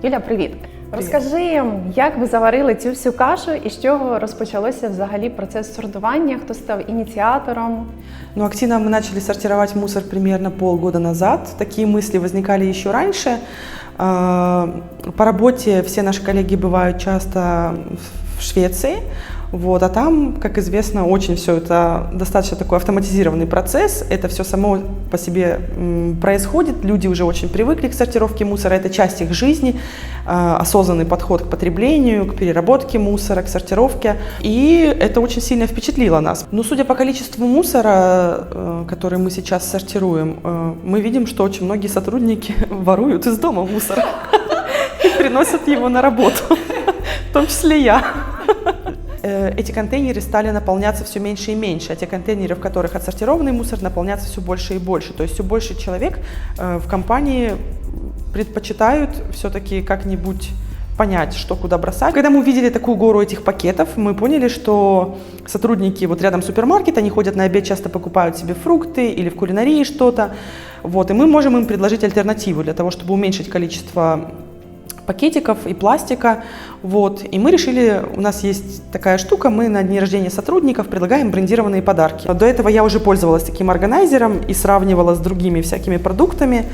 Юля, привіт! Розкажи, як ви заварили цю всю кашу і з чого розпочалося взагалі процес сортування, хто став ініціатором? Ну, активно мы начали сортировать мусор примерно полгода назад. Такие мысли возникали еще раньше. По работе все наши коллеги бывают часто в Швеции. Вот, а там, как известно, очень все это достаточно такой автоматизированный процесс. Это все само по себе происходит. Люди уже очень привыкли к сортировке мусора. Это часть их жизни, осознанный подход к потреблению, к переработке мусора, к сортировке. И это очень сильно впечатлило нас. Но судя по количеству мусора, который мы сейчас сортируем, мы видим, что очень многие сотрудники воруют из дома мусор и приносят его на работу, в том числе я. Эти контейнеры стали наполняться все меньше и меньше, а те контейнеры, в которых отсортированный мусор, наполняться все больше и больше. То есть все больше человек в компании предпочитают все-таки как-нибудь понять, что куда бросать. Когда мы увидели такую гору этих пакетов, мы поняли, что сотрудники вот рядом супермаркета, они ходят на обед, часто покупают себе фрукты или в кулинарии что-то. Вот, и мы можем им предложить альтернативу для того, чтобы уменьшить количество пакетиков и пластика. Вот. И мы решили, у нас есть такая штука, мы на дни рождения сотрудников предлагаем брендированные подарки. До этого я уже пользовалась таким органайзером и сравнивала с другими всякими продуктами.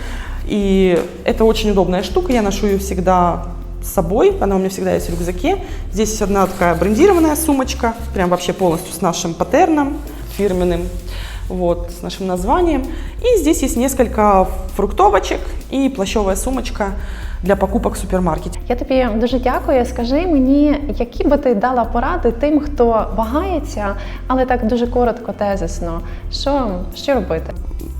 И это очень удобная штука, я ношу ее всегда с собой, она у меня всегда есть в рюкзаке. Здесь одна такая брендированная сумочка, прям вообще полностью с нашим паттерном фирменным. Вот, с нашим названием. И здесь есть несколько фруктовочек и плащевая сумочка для покупок в супермаркеті. Я тобі дуже дякую. Скажи мені, які би ти дала поради тим, хто вагається, але так дуже коротко, тезисно. Що робити?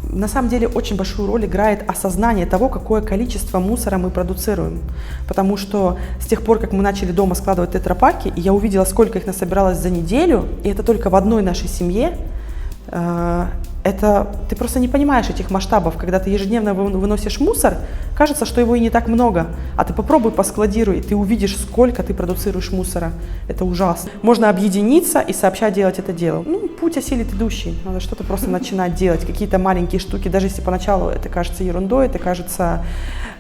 На самом деле очень большую роль играет осознание того, какое количество мусора мы продуцируем. Потому что с тех пор, как мы начали дома складывать тетрапаки, и я увидела, сколько их насобиралось за неделю, и это только в одной нашей семье, это ты просто не понимаешь этих масштабов. Когда ты ежедневно выносишь мусор, кажется, что его и не так много. А ты попробуй поскладируй, и ты увидишь, сколько ты продуцируешь мусора. Это ужасно. Можно объединиться и сообща делать это дело. Ну, путь осилит идущий. Надо что-то просто начинать делать. Какие-то маленькие штуки. Даже если поначалу это кажется ерундой, это кажется,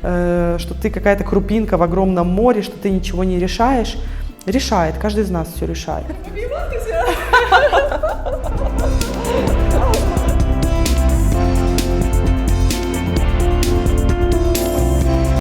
что ты какая-то крупинка в огромном море, что ты ничего не решаешь. Решает. Каждый из нас все решает.